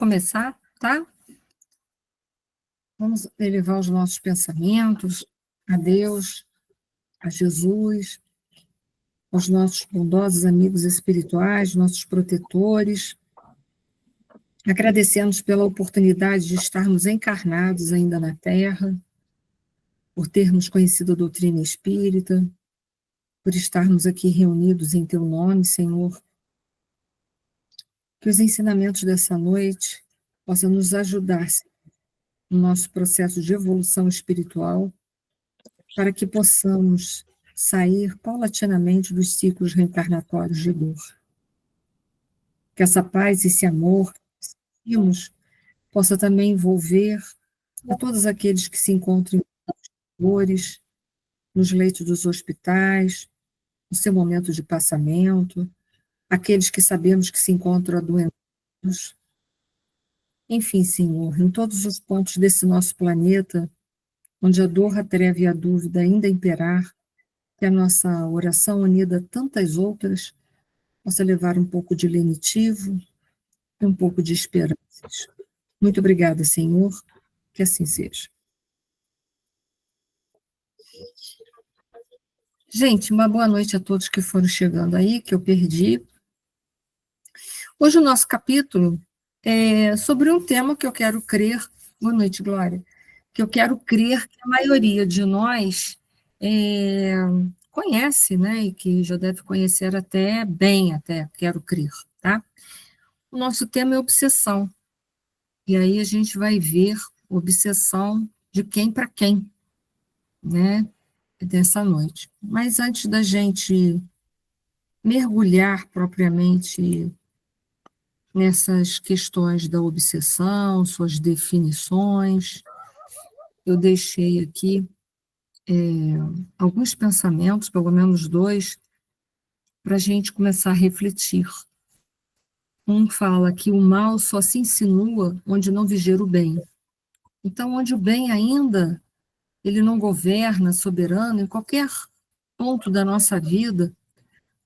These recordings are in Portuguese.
Começar, tá? Vamos elevar os nossos pensamentos a Deus, a Jesus, aos nossos bondosos amigos espirituais, nossos protetores, agradecendo pela oportunidade de estarmos encarnados ainda na Terra, por termos conhecido a doutrina espírita, por estarmos aqui reunidos em Teu nome, Senhor. Que os ensinamentos dessa noite possam nos ajudar no nosso processo de evolução espiritual, para que possamos sair paulatinamente dos ciclos reencarnatórios de dor. Que essa paz e esse amor que sentimos possa também envolver a todos aqueles que se encontram em dores, nos leitos dos hospitais, no seu momento de passamento, aqueles que sabemos que se encontram adoentados. Enfim, Senhor, em todos os pontos desse nosso planeta, onde a dor, a treva e a dúvida ainda imperar, que a nossa oração unida a tantas outras possa levar um pouco de lenitivo e um pouco de esperanças. Muito obrigada, Senhor, que assim seja. Gente, uma boa noite a todos que foram chegando aí, que eu perdi. Hoje o nosso capítulo é sobre um tema que eu quero crer, boa noite, Glória, que eu quero crer que a maioria de nós conhece, né, e que já deve conhecer até bem, até, quero crer, tá? O nosso tema é obsessão. E aí a gente vai ver obsessão de quem para quem, né, dessa noite. Mas antes da gente mergulhar propriamente nessas questões da obsessão, suas definições, eu deixei aqui alguns pensamentos, pelo menos dois, para a gente começar a refletir. Um fala que o mal só se insinua onde não viger o bem. Então, onde o bem ainda ele não governa soberano, em qualquer ponto da nossa vida,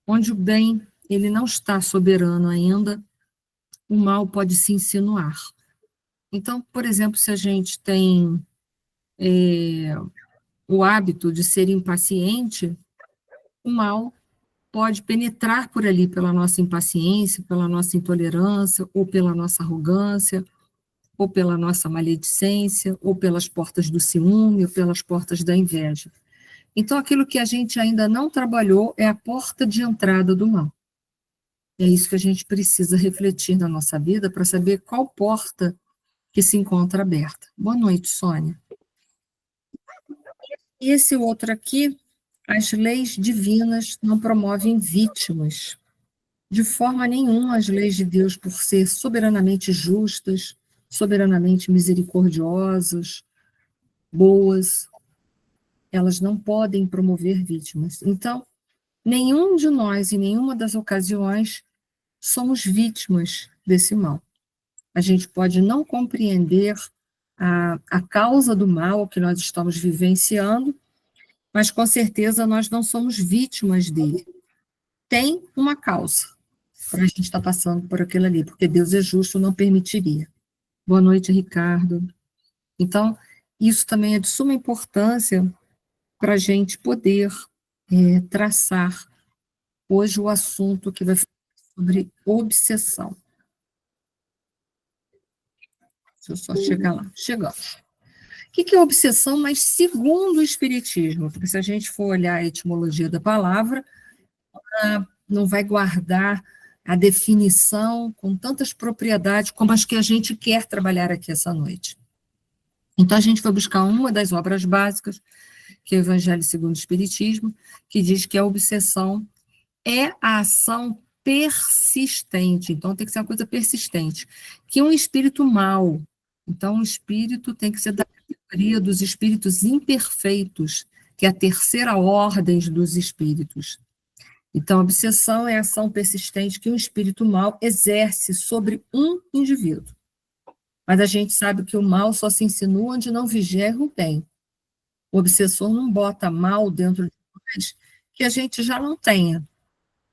onde o bem ele não está soberano ainda, o mal pode se insinuar. Então, por exemplo, se a gente tem o hábito de ser impaciente, o mal pode penetrar por ali pela nossa impaciência, pela nossa intolerância, ou pela nossa arrogância, ou pela nossa maledicência, ou pelas portas do ciúme, ou pelas portas da inveja. Então, aquilo que a gente ainda não trabalhou é a porta de entrada do mal. É isso que a gente precisa refletir na nossa vida para saber qual porta que se encontra aberta. Boa noite, Sônia. E esse outro aqui, as leis divinas não promovem vítimas. De forma nenhuma, as leis de Deus, por ser soberanamente justas, soberanamente misericordiosas, boas, elas não podem promover vítimas. Então, nenhum de nós, em nenhuma das ocasiões, somos vítimas desse mal. A gente pode não compreender a causa do mal que nós estamos vivenciando, mas com certeza nós não somos vítimas dele. Tem uma causa para a gente estar passando por aquilo ali, porque Deus é justo, não permitiria. Boa noite, Ricardo. Então, isso também é de suma importância para a gente poder traçar hoje o assunto que vai falar sobre obsessão. Deixa eu só chegar lá. Chegamos. O que é obsessão, mas segundo o Espiritismo? Porque se a gente for olhar a etimologia da palavra, não vai guardar a definição com tantas propriedades como as que a gente quer trabalhar aqui essa noite. Então, a gente vai buscar uma das obras básicas, que é o Evangelho segundo o Espiritismo, que diz que a obsessão é a ação persistente, então tem que ser uma coisa persistente, que um espírito mau, então o espírito tem que ser da categoria dos espíritos imperfeitos, que é a terceira ordem dos espíritos. Então, a obsessão é a ação persistente que um espírito mau exerce sobre um indivíduo. Mas a gente sabe que o mal só se insinua onde não vigia o bem. O obsessor não bota mal dentro de nós que a gente já não tenha.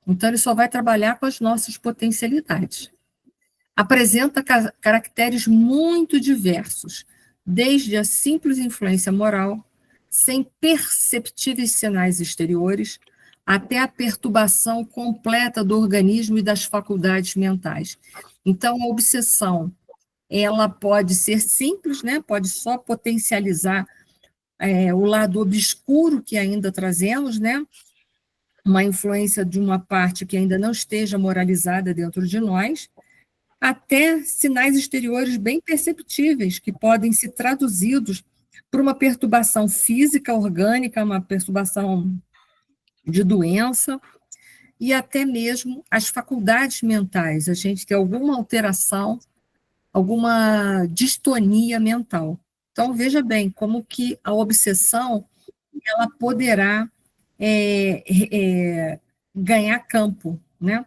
Então, ele só vai trabalhar com as nossas potencialidades. Apresenta caracteres muito diversos, desde a simples influência moral, sem perceptíveis sinais exteriores, até a perturbação completa do organismo e das faculdades mentais. Então, a obsessão, ela pode ser simples, né? Pode só potencializar o lado obscuro que ainda trazemos, né? Uma influência de uma parte que ainda não esteja moralizada dentro de nós, até sinais exteriores bem perceptíveis, que podem ser traduzidos por uma perturbação física, orgânica, uma perturbação de doença, e até mesmo as faculdades mentais, a gente tem alguma alteração, alguma distonia mental. Então, veja bem, como que a obsessão, ela poderá ganhar campo, né?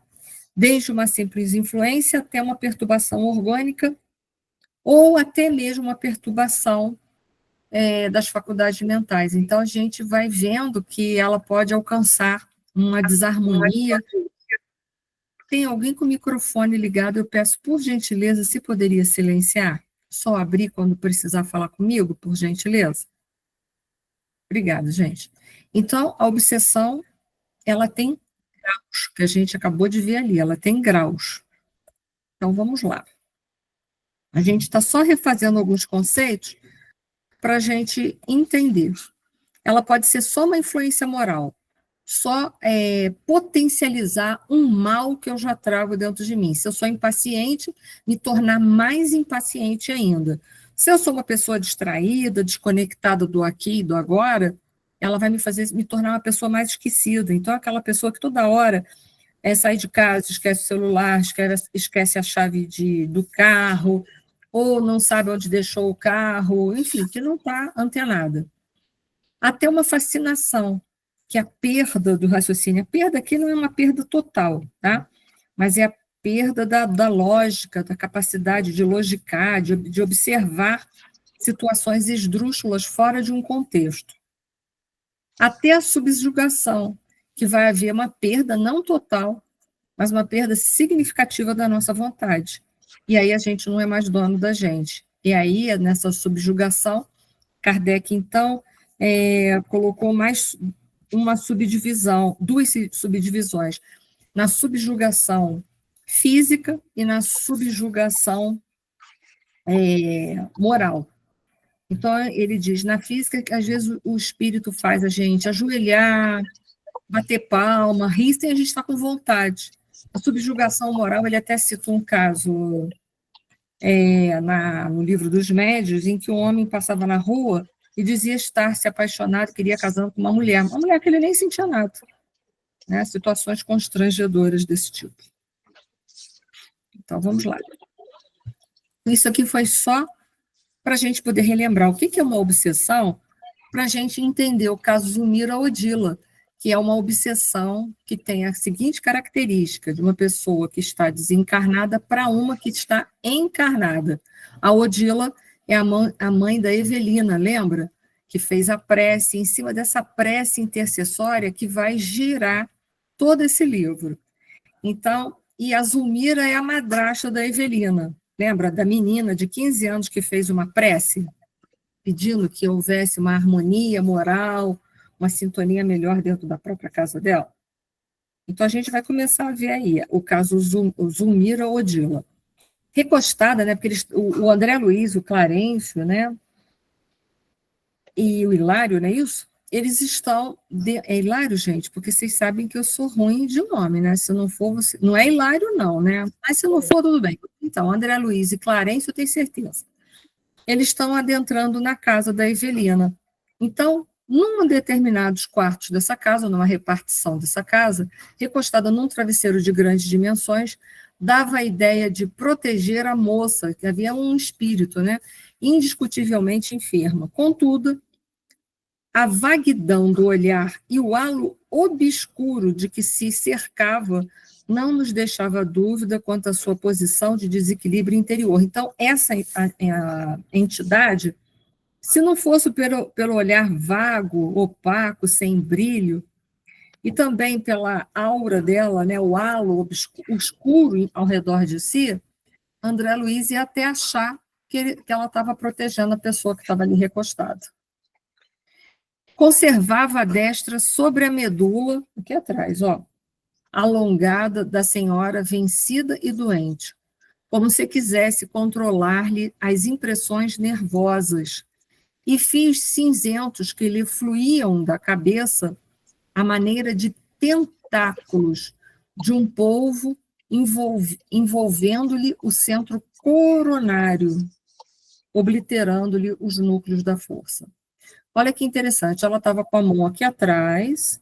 Desde uma simples influência até uma perturbação orgânica, ou até mesmo uma perturbação das faculdades mentais. Então, a gente vai vendo que ela pode alcançar uma desarmonia. Tem alguém com o microfone ligado? Eu peço, por gentileza, se poderia silenciar? Só abrir quando precisar falar comigo, por gentileza? Obrigada, gente. Então, a obsessão, ela tem graus, que a gente acabou de ver ali, ela tem graus. Então, vamos lá. A gente está só refazendo alguns conceitos para a gente entender. Ela pode ser só uma influência moral, só potencializar um mal que eu já trago dentro de mim. Se eu sou impaciente, me tornar mais impaciente ainda. Se eu sou uma pessoa distraída, desconectada do aqui e do agora, ela vai me fazer me tornar uma pessoa mais esquecida. Então, aquela pessoa que toda hora sai de casa, esquece o celular, esquece a chave do carro, ou não sabe onde deixou o carro, enfim, que não está antenada. Até uma fascinação, que é a perda do raciocínio. A perda aqui não é uma perda total, tá? Mas é a perda da lógica, da capacidade de logicar, de observar situações esdrúxulas fora de um contexto. Até a subjugação, que vai haver uma perda não total, mas uma perda significativa da nossa vontade. E aí a gente não é mais dono da gente. E aí, nessa subjugação, Kardec, então, colocou mais uma subdivisão, duas subdivisões, na subjugação física e na subjugação moral. Então, ele diz, na física, que às vezes o espírito faz a gente ajoelhar, bater palma, rir sem a gente estar com vontade. A subjugação moral, ele até cita um caso no livro dos Médiuns, em que um homem passava na rua e dizia estar se apaixonado, queria casar com uma mulher que ele nem sentia nada. Né? Situações constrangedoras desse tipo. Então, vamos lá. Isso aqui foi só para a gente poder relembrar o que é uma obsessão, para a gente entender o caso Zulmira Odila, que é uma obsessão que tem a seguinte característica, de uma pessoa que está desencarnada para uma que está encarnada. A Odila é a mãe da Evelina, lembra? Que fez a prece, em cima dessa prece intercessória que vai girar todo esse livro. Então, e a Zulmira é a madrasta da Evelina, lembra? Da menina de 15 anos que fez uma prece, pedindo que houvesse uma harmonia moral, uma sintonia melhor dentro da própria casa dela. Então, a gente vai começar a ver aí o caso Zulmira Odila. Recostada, né, porque o André Luiz, o Clarencio, né, e o Hilário, não é isso? Eles estão... É Hilário, gente, porque vocês sabem que eu sou ruim de nome, né? Se não for, você... Não é Hilário, não, né? Mas se não for, tudo bem. Então, André Luiz e Clarencio, eu tenho certeza. Eles estão adentrando na casa da Evelina. Então, num determinados quartos dessa casa, numa repartição dessa casa, recostada num travesseiro de grandes dimensões, dava a ideia de proteger a moça, que havia um espírito, né, indiscutivelmente enferma. Contudo, a vaguidão do olhar e o halo obscuro de que se cercava não nos deixava dúvida quanto à sua posição de desequilíbrio interior. Então, essa a entidade, se não fosse pelo olhar vago, opaco, sem brilho, e também pela aura dela, né, o halo escuro ao redor de si, André Luiz ia até achar que ela estava protegendo a pessoa que estava ali recostada. Conservava a destra sobre a medula, aqui atrás, ó, alongada da senhora vencida e doente, como se quisesse controlar-lhe as impressões nervosas e fios cinzentos que lhe fluíam da cabeça à maneira de tentáculos de um polvo envolvendo-lhe o centro coronário, obliterando-lhe os núcleos da força. Olha que interessante, ela estava com a mão aqui atrás.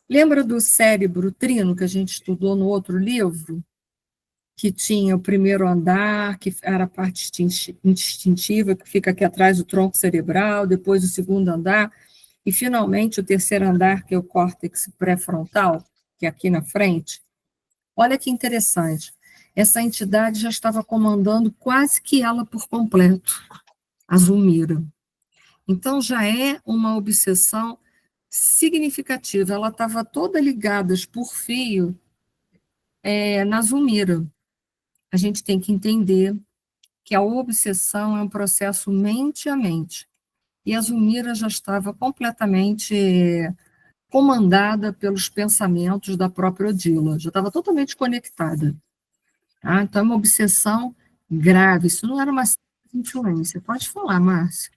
Lembra do cérebro trino que a gente estudou no outro livro? Que tinha o primeiro andar, que era a parte instintiva, que fica aqui atrás do tronco cerebral, depois o segundo andar, e finalmente o terceiro andar, que é o córtex pré-frontal, que é aqui na frente. Olha que interessante, essa entidade já estava comandando quase que ela por completo, a Zulmira. Então já é uma obsessão significativa, ela estava toda ligada por fio na Zulmira. A gente tem que entender que a obsessão é um processo mente a mente. E a Zulmira já estava completamente comandada pelos pensamentos da própria Odila, já estava totalmente conectada. Tá? Então, é uma obsessão grave, isso não era uma influência. Pode falar, Márcia.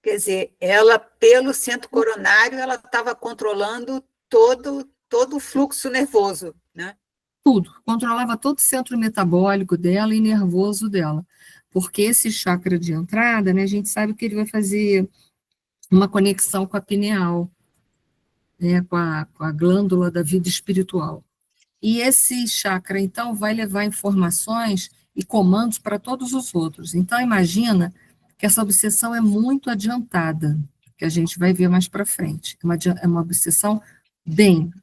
Quer dizer, ela, pelo centro coronário, ela estava controlando todo o fluxo nervoso, né? Tudo, controlava todo o centro metabólico dela e nervoso dela, porque esse chakra de entrada, né, a gente sabe que ele vai fazer uma conexão com a pineal, né, com a glândula da vida espiritual. E esse chakra, então, vai levar informações e comandos para todos os outros. Então, imagina que essa obsessão é muito adiantada, que a gente vai ver mais para frente. É uma obsessão bem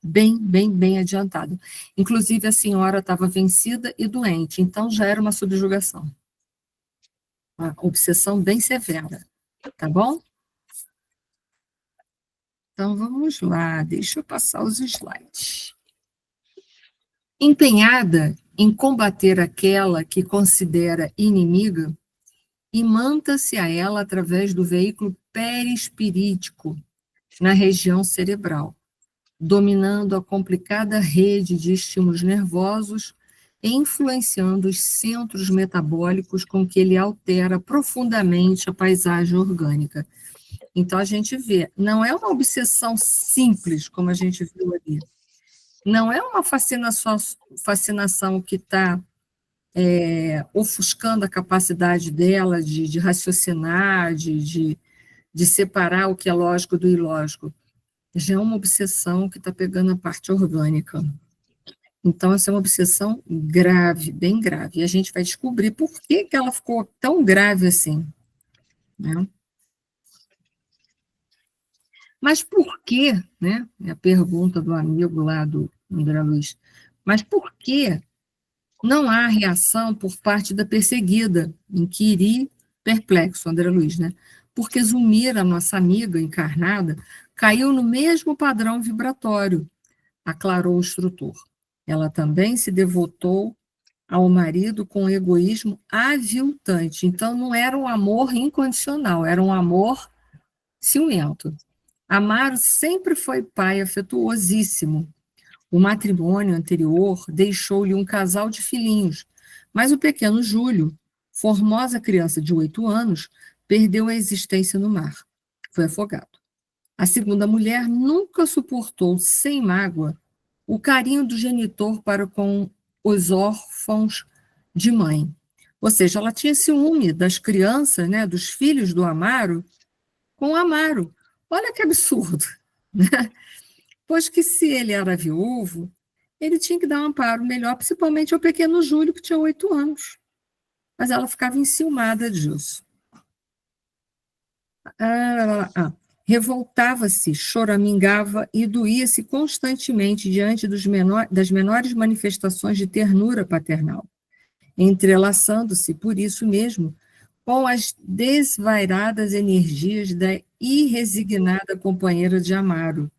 adiantada. Inclusive, a senhora estava vencida e doente, então já era uma subjugação. Uma obsessão bem severa, tá bom? Então, vamos lá, deixa eu passar os slides. Empenhada em combater aquela que considera inimiga, imanta-se a ela através do veículo perispirítico na região cerebral, dominando a complicada rede de estímulos nervosos e influenciando os centros metabólicos com que ele altera profundamente a paisagem orgânica. Então, a gente vê, não é uma obsessão simples, como a gente viu ali. Não é uma fascinação que está ofuscando a capacidade dela de raciocinar, de separar o que é lógico do ilógico. Já é uma obsessão que está pegando a parte orgânica. Então, essa é uma obsessão grave, bem grave. E a gente vai descobrir por que ela ficou tão grave assim, né? Mas por que, né? É a pergunta do amigo lá do André Luiz. Mas por que não há reação por parte da perseguida? Inquiri perplexo, André Luiz, né? Porque Zulmira, nossa amiga encarnada, caiu no mesmo padrão vibratório, aclarou o instrutor. Ela também se devotou ao marido com egoísmo aviltante. Então, não era um amor incondicional, era um amor ciumento. Amaro sempre foi pai afetuosíssimo. O matrimônio anterior deixou-lhe um casal de filhinhos, mas o pequeno Júlio, formosa criança de 8 anos, perdeu a existência no mar. Foi afogado. A segunda mulher nunca suportou, sem mágoa, o carinho do genitor para com os órfãos de mãe. Ou seja, ela tinha ciúme das crianças, né, dos filhos do Amaro, com o Amaro. Olha que absurdo, né? Pois que se ele era viúvo, ele tinha que dar um amparo melhor, principalmente ao pequeno Júlio, que tinha 8 anos. Mas ela ficava enciumada disso. Revoltava-se, choramingava e doía-se constantemente diante das menores manifestações de ternura paternal, entrelaçando-se, por isso mesmo, com as desvairadas energias da irresignada companheira de Amaro,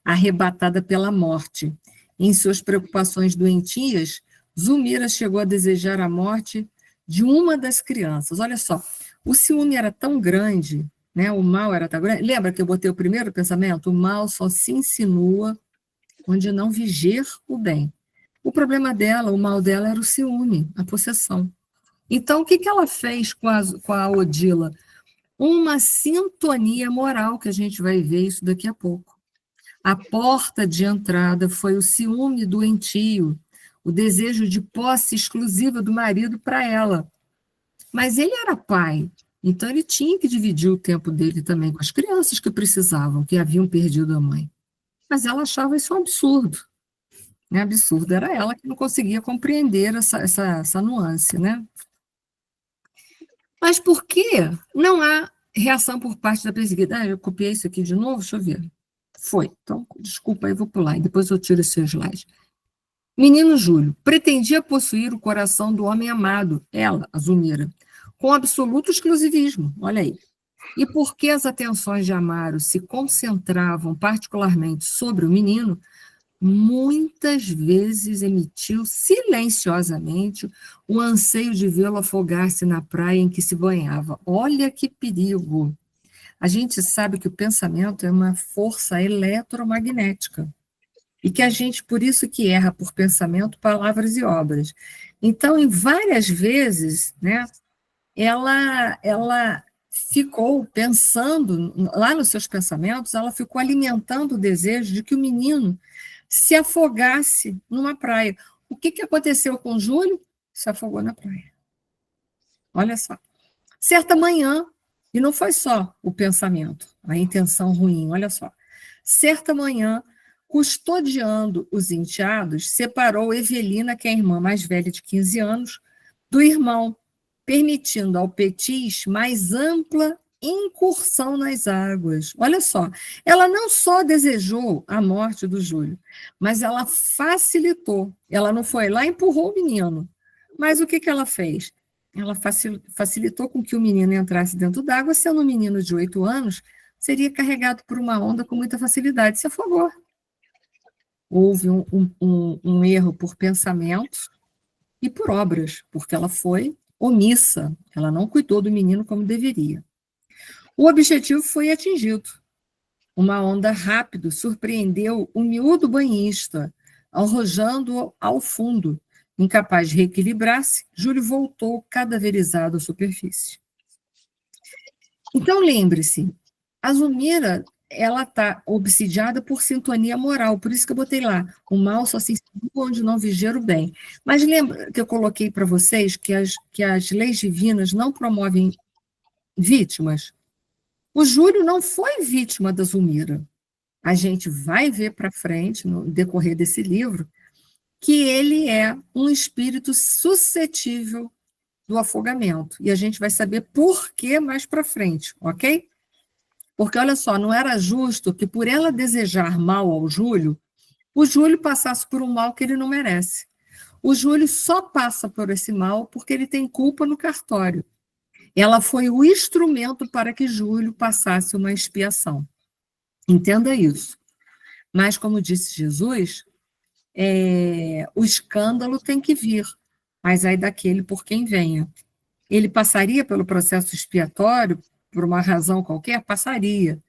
arrebatada pela morte. Em suas preocupações doentias, Zulmira chegou a desejar a morte de uma das crianças. Olha só, o ciúme era tão grande, né? O mal era tão grande. Lembra que eu botei o primeiro pensamento? O mal só se insinua onde não viger o bem. O problema dela, o mal dela era o ciúme, a possessão. Então, o que ela fez com a Odila? Uma sintonia moral, que a gente vai ver isso daqui a pouco. A porta de entrada foi o ciúme doentio, o desejo de posse exclusiva do marido para ela. Mas ele era pai, então ele tinha que dividir o tempo dele também com as crianças que precisavam, que haviam perdido a mãe. Mas ela achava isso um absurdo. Né? Absurdo era ela que não conseguia compreender essa nuance, né? Mas por que não há reação por parte da perseguida? Eu copiei isso aqui de novo, deixa eu ver. Foi. Então, desculpa, eu vou pular, e depois eu tiro esse seu slide. Menino Júlio pretendia possuir o coração do homem amado, ela, a Zulmira, com absoluto exclusivismo, olha aí. E porque as atenções de Amaro se concentravam particularmente sobre o menino, muitas vezes emitiu silenciosamente o anseio de vê-lo afogar-se na praia em que se banhava. Olha que perigo! A gente sabe que o pensamento é uma força eletromagnética e que a gente, por isso que erra por pensamento, palavras e obras. Então, em várias vezes, né, ela ficou pensando, lá nos seus pensamentos, ela ficou alimentando o desejo de que o menino se afogasse numa praia. O que aconteceu com o Júlio? Se afogou na praia. Olha só. Certa manhã, e não foi só o pensamento, a intenção ruim, olha só. Certa manhã, custodiando os enteados, separou Evelina, que é a irmã mais velha de 15 anos, do irmão, permitindo ao Petis mais ampla incursão nas águas. Olha só, ela não só desejou a morte do Júlio, mas ela facilitou. Ela não foi lá e empurrou o menino. Mas o que ela fez? Ela facilitou com que o menino entrasse dentro d'água, sendo um menino de 8 anos, seria carregado por uma onda com muita facilidade, se afogou. Houve um erro por pensamentos e por obras, porque ela foi omissa, ela não cuidou do menino como deveria. O objetivo foi atingido. Uma onda rápida surpreendeu o miúdo banhista, arrojando-o ao fundo. Incapaz de reequilibrar-se, Júlio voltou cadaverizado à superfície. Então, lembre-se, a Zulmira, ela está obsidiada por sintonia moral, por isso que eu botei lá, o mal só se insinua onde não vigia o bem. Mas lembra que eu coloquei para vocês que as leis divinas não promovem vítimas? O Júlio não foi vítima da Zulmira. A gente vai ver para frente, no decorrer desse livro, que ele é um espírito suscetível do afogamento. E a gente vai saber por que mais para frente, ok? Porque, olha só, não era justo que, por ela desejar mal ao Júlio, o Júlio passasse por um mal que ele não merece. O Júlio só passa por esse mal porque ele tem culpa no cartório. Ela foi o instrumento para que Júlio passasse uma expiação. Entenda isso. Mas, como disse Jesus, o escândalo tem que vir, mas aí daquele por quem venha. Ele passaria pelo processo expiatório, por uma razão qualquer? Passaria.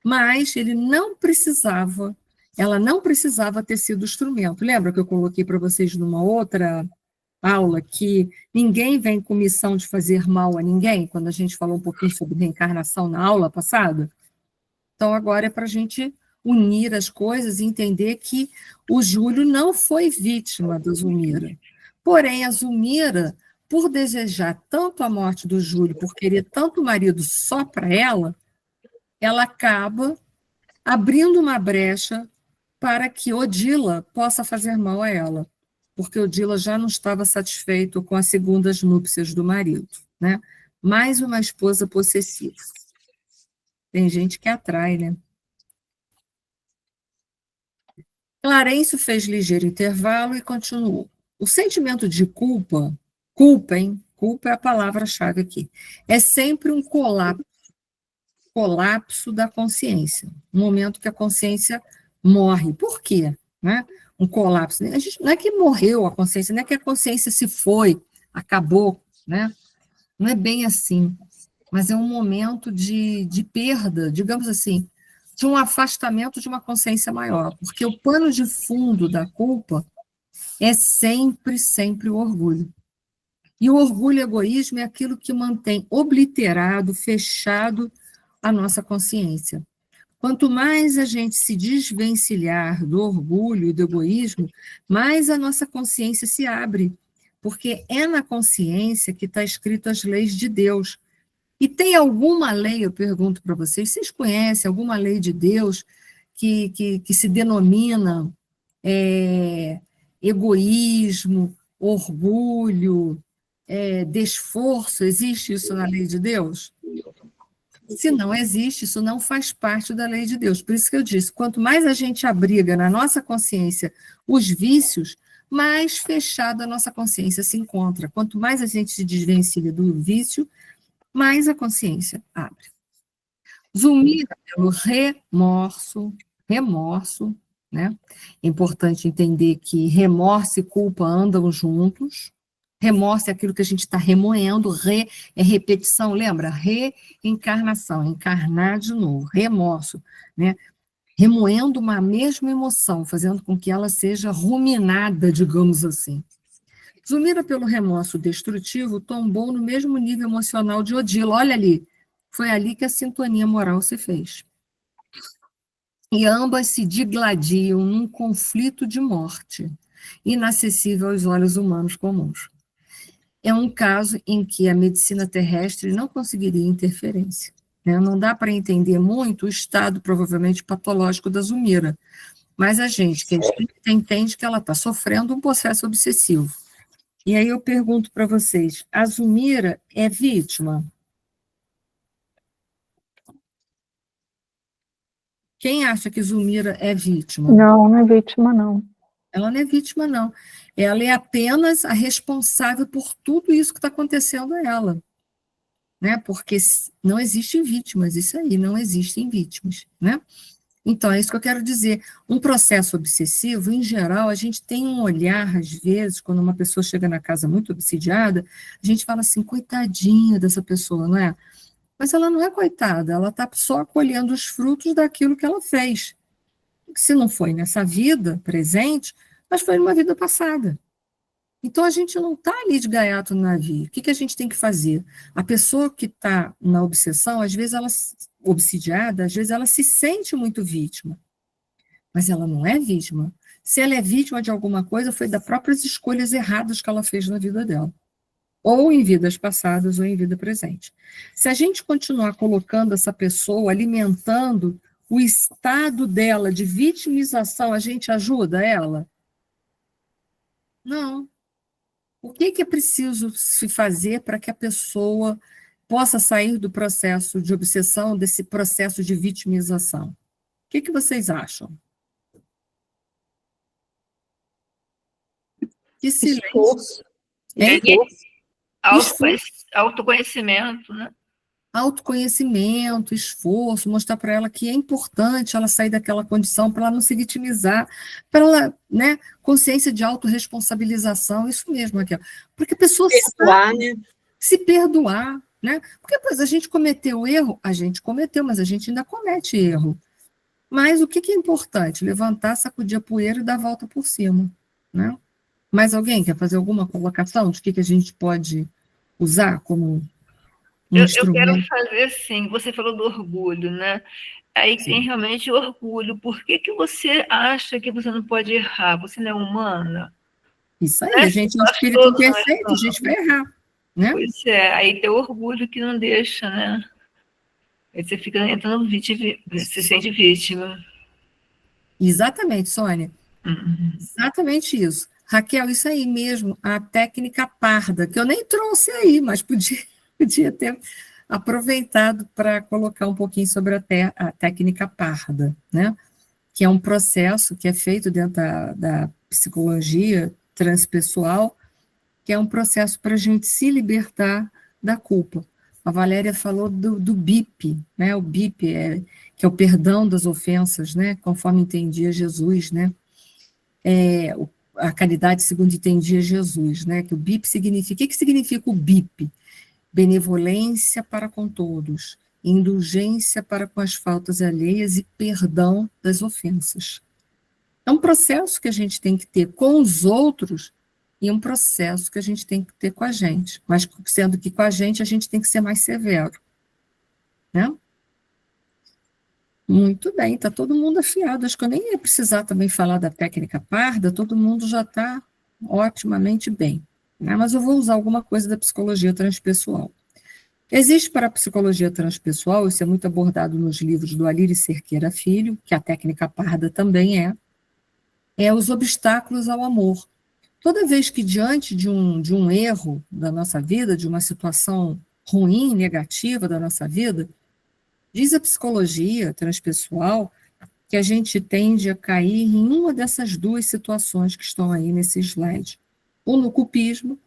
Mas ele não precisava, ela não precisava ter sido instrumento. Lembra que eu coloquei para vocês numa outra aula que ninguém vem com missão de fazer mal a ninguém, quando a gente falou um pouquinho sobre reencarnação na aula passada? Então, agora é para a gente unir as coisas e entender que o Júlio não foi vítima da Zulmira. Porém, a Zulmira, por desejar tanto a morte do Júlio, por querer tanto o marido só para ela acaba abrindo uma brecha para que Odila possa fazer mal a ela, porque Odila já não estava satisfeito com as segundas núpcias do marido, né? Mais uma esposa possessiva. Tem gente que atrai, né? Clarencio fez ligeiro intervalo e continuou. O sentimento de culpa, hein? Culpa é a palavra-chave aqui. É sempre um colapso da consciência. Um momento que a consciência morre. Por quê? Né? Um colapso. A gente, não é que morreu a consciência, não é que a consciência se foi, acabou, né? Não é bem assim, mas é um momento de perda, digamos assim, de um afastamento de uma consciência maior, porque o pano de fundo da culpa é sempre, sempre o orgulho. E o orgulho e o egoísmo é aquilo que mantém obliterado, fechado a nossa consciência. Quanto mais a gente se desvencilhar do orgulho e do egoísmo, mais a nossa consciência se abre, porque é na consciência que está escrito as leis de Deus. E tem alguma lei, eu pergunto para vocês conhecem alguma lei de Deus que se denomina egoísmo, orgulho, desforço? Existe isso na lei de Deus? Se não existe, isso não faz parte da lei de Deus. Por isso que eu disse, quanto mais a gente abriga na nossa consciência os vícios, mais fechada a nossa consciência se encontra. Quanto mais a gente se desvencilha do vício, mais a consciência abre. Zumira pelo remorso, né? É importante entender que remorso e culpa andam juntos. Remorso é aquilo que a gente está remoendo, é repetição, lembra? Reencarnação, encarnar de novo, remorso, né? Remoendo uma mesma emoção, fazendo com que ela seja ruminada, digamos assim. Zumira pelo remorso destrutivo tombou no mesmo nível emocional de Odila. Olha ali, foi ali que a sintonia moral se fez. E ambas se digladiam num conflito de morte, inacessível aos olhos humanos comuns. É um caso em que a medicina terrestre não conseguiria interferência, né? Não dá para entender muito o estado, provavelmente, patológico da Zumira, mas a gente que é espírita entende que ela está sofrendo um processo obsessivo. E aí eu pergunto para vocês, a Zumira é vítima? Quem acha que Zumira é vítima? Não, não é vítima, não. Ela não é vítima, não. Ela é apenas a responsável por tudo isso que está acontecendo a ela. Né? Porque não existem vítimas, isso aí, não existem vítimas. Né? Então, é isso que eu quero dizer. Um processo obsessivo, em geral, a gente tem um olhar, às vezes, quando uma pessoa chega na casa muito obsidiada, a gente fala assim, coitadinha dessa pessoa, não é? Mas ela não é coitada, ela está só colhendo os frutos daquilo que ela fez. Se não foi nessa vida presente, mas foi numa vida passada. Então, a gente não está ali de gaiato no navio. O que a gente tem que fazer? A pessoa que está na obsessão, às vezes ela, obsidiada, às vezes ela se sente muito vítima, mas ela não é vítima. Se ela é vítima de alguma coisa, foi das próprias escolhas erradas que ela fez na vida dela, ou em vidas passadas, ou em vida presente. Se a gente continuar colocando essa pessoa, alimentando o estado dela de vitimização, a gente ajuda ela? Não. O que é preciso se fazer para que a pessoa possa sair do processo de obsessão, desse processo de vitimização? O que vocês acham? Que silêncio. Esforço. Autoconhecimento, né? Autoconhecimento, esforço, mostrar para ela que é importante ela sair daquela condição para ela não se vitimizar, para ela, né, consciência de autorresponsabilização, isso mesmo, aqui, porque a pessoa perdoar, né? Se perdoar, né? Porque depois a gente cometeu erro, a gente cometeu, mas a gente ainda comete erro. Mas o que é importante? Levantar, sacudir a poeira e dar a volta por cima, né? Mais alguém quer fazer alguma colocação de que a gente pode usar como Eu instrumento? quero fazer sim, você falou do orgulho, né? Aí Sim. tem realmente orgulho. Por que você acha que você não pode errar? Você não é humana? Isso aí, Né? a gente é um Nós espírito todos imperfeito, a gente vai errar, né? Pois é, aí tem orgulho que não deixa, né? Aí você fica entrando vítima, se sente vítima. Exatamente, Sônia. Uhum. Exatamente isso. Raquel, isso aí mesmo, a técnica parda, que eu nem trouxe aí, mas podia ter aproveitado para colocar um pouquinho sobre a técnica parda, né? Que é um processo que é feito dentro da psicologia transpessoal, que é um processo para a gente se libertar da culpa. A Valéria falou do BIP, né? O BIP que é o perdão das ofensas, né? Conforme entendia Jesus, né? a caridade segundo entendia Jesus, né? Que o BIP significa... O que significa o BIP? Benevolência para com todos, indulgência para com as faltas alheias e perdão das ofensas. É um processo que a gente tem que ter com os outros e um processo que a gente tem que ter com a gente, mas sendo que com a gente tem que ser mais severo, né? Muito bem, está todo mundo afiado. Acho que eu nem ia precisar também falar da técnica parda, todo mundo já está otimamente bem, né? Mas eu vou usar alguma coisa da psicologia transpessoal. Existe para a psicologia transpessoal, isso é muito abordado nos livros do Alírio Cerqueira Filho, que a técnica parda também é os obstáculos ao amor. Toda vez que diante de um erro da nossa vida, de uma situação ruim, negativa da nossa vida, diz a psicologia transpessoal que a gente tende a cair em uma dessas duas situações que estão aí nesse slide. Ou no culpismo,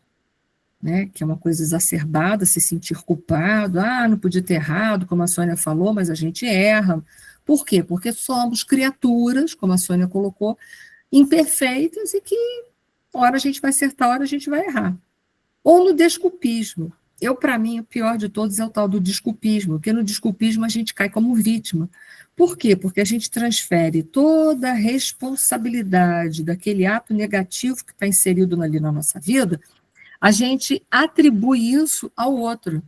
né, que é uma coisa exacerbada, se sentir culpado, não podia ter errado, como a Sônia falou, mas a gente erra. Por quê? Porque somos criaturas, como a Sônia colocou, imperfeitas e que hora a gente vai acertar, hora a gente vai errar. Ou no desculpismo. Para mim, o pior de todos é o tal do desculpismo, porque no desculpismo a gente cai como vítima. Por quê? Porque a gente transfere toda a responsabilidade daquele ato negativo que está inserido ali na nossa vida, a gente atribui isso ao outro.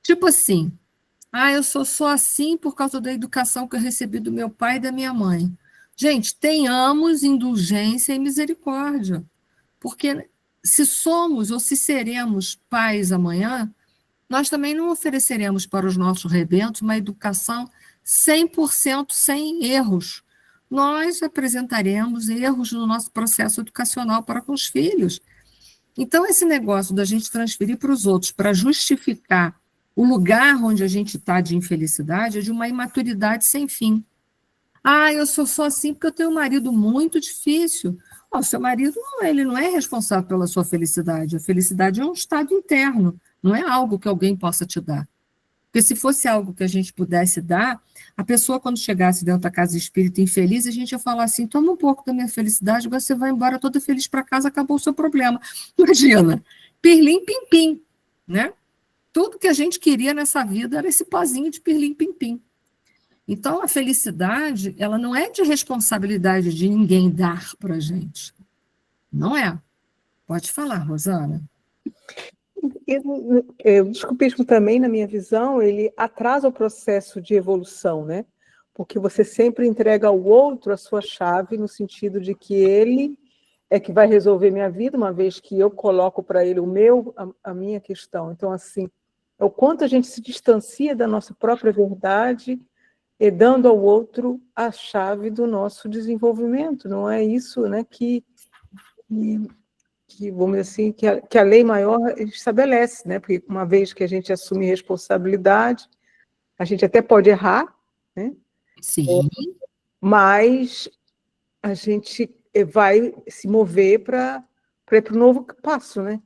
Tipo assim, eu sou só assim por causa da educação que eu recebi do meu pai e da minha mãe. Gente, tenhamos indulgência e misericórdia, porque se somos ou se seremos pais amanhã, nós também não ofereceremos para os nossos rebentos uma educação 100% sem erros. Nós apresentaremos erros no nosso processo educacional para com os filhos. Então, esse negócio da gente transferir para os outros para justificar o lugar onde a gente está de infelicidade é de uma imaturidade sem fim. Eu sou só assim porque eu tenho um marido muito difícil. O seu marido ele não é responsável pela sua felicidade. A felicidade é um estado interno, não é algo que alguém possa te dar. Porque se fosse algo que a gente pudesse dar, a pessoa, quando chegasse dentro da casa espírita infeliz, a gente ia falar assim, toma um pouco da minha felicidade, você vai embora toda feliz para casa, acabou o seu problema. Imagina, pirlim-pim-pim, né? Tudo que a gente queria nessa vida era esse pozinho de pirlim-pim-pim. Então, a felicidade, ela não é de responsabilidade de ninguém dar para a gente. Não é. Pode falar, Rosana. O desculpismo também, na minha visão, ele atrasa o processo de evolução, né? Porque você sempre entrega ao outro a sua chave, no sentido de que ele é que vai resolver minha vida, uma vez que eu coloco para ele a minha questão. Então, assim, é o quanto a gente se distancia da nossa própria verdade e dando ao outro a chave do nosso desenvolvimento. Não é isso, né, que vamos dizer assim, que a lei maior estabelece, né? Porque uma vez que a gente assume responsabilidade, a gente até pode errar, né? Sim. Mas a gente vai se mover para ir para o novo passo, né?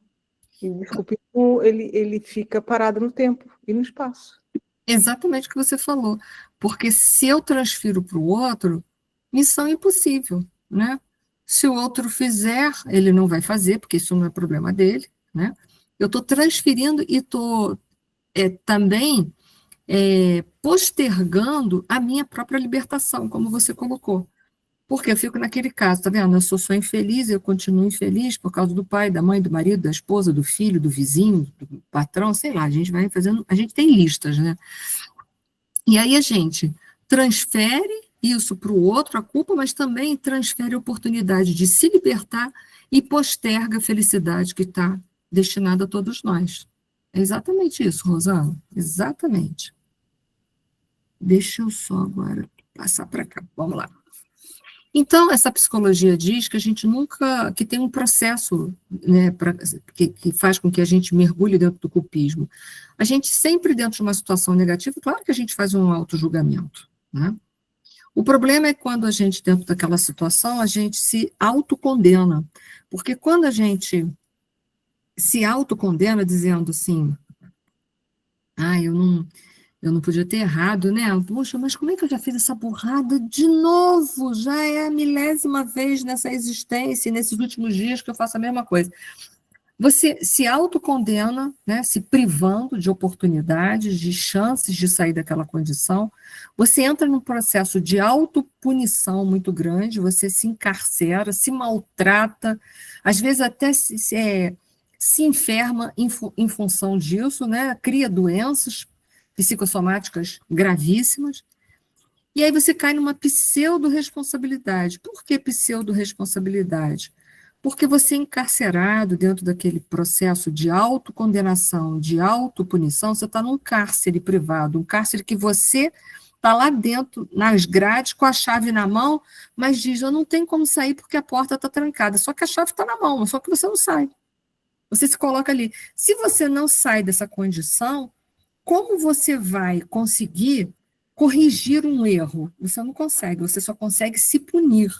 E o desculpismo, ele fica parado no tempo e no espaço. Exatamente o que você falou. Porque se eu transfiro para o outro, missão impossível, né? Se o outro fizer, ele não vai fazer, porque isso não é problema dele, né? Eu estou transferindo e estou também postergando a minha própria libertação, como você colocou. Porque eu fico naquele caso, tá vendo? Eu sou infeliz, eu continuo infeliz por causa do pai, da mãe, do marido, da esposa, do filho, do vizinho, do patrão, sei lá, a gente vai fazendo, a gente tem listas, né? E aí a gente transfere isso para o outro, a culpa, mas também transfere a oportunidade de se libertar e posterga a felicidade que está destinada a todos nós. É exatamente isso, Rosana, exatamente. Deixa eu só agora passar para cá, vamos lá. Então, essa psicologia diz que a gente nunca, que tem um processo, né, que faz com que a gente mergulhe dentro do culpismo. A gente sempre dentro de uma situação negativa, claro que a gente faz um auto-julgamento, né? O problema é quando a gente, dentro daquela situação, a gente se autocondena, porque quando a gente se autocondena dizendo assim, eu não... Eu não podia ter errado, né? Poxa, mas como é que eu já fiz essa burrada de novo? Já é a milésima vez nessa existência, nesses últimos dias que eu faço a mesma coisa. Você se autocondena, né, se privando de oportunidades, de chances de sair daquela condição. Você entra num processo de autopunição muito grande, você se encarcera, se maltrata, às vezes até se enferma em função disso, né, cria doenças psicossomáticas gravíssimas. E aí você cai numa pseudo-responsabilidade. Por que pseudo-responsabilidade? Porque você é encarcerado dentro daquele processo de autocondenação, de autopunição, você está num cárcere privado, um cárcere que você está lá dentro, nas grades, com a chave na mão, mas diz, eu não tenho como sair porque a porta está trancada, só que a chave está na mão, só que você não sai. Você se coloca ali. Se você não sai dessa condição, como você vai conseguir corrigir um erro? Você não consegue, você só consegue se punir,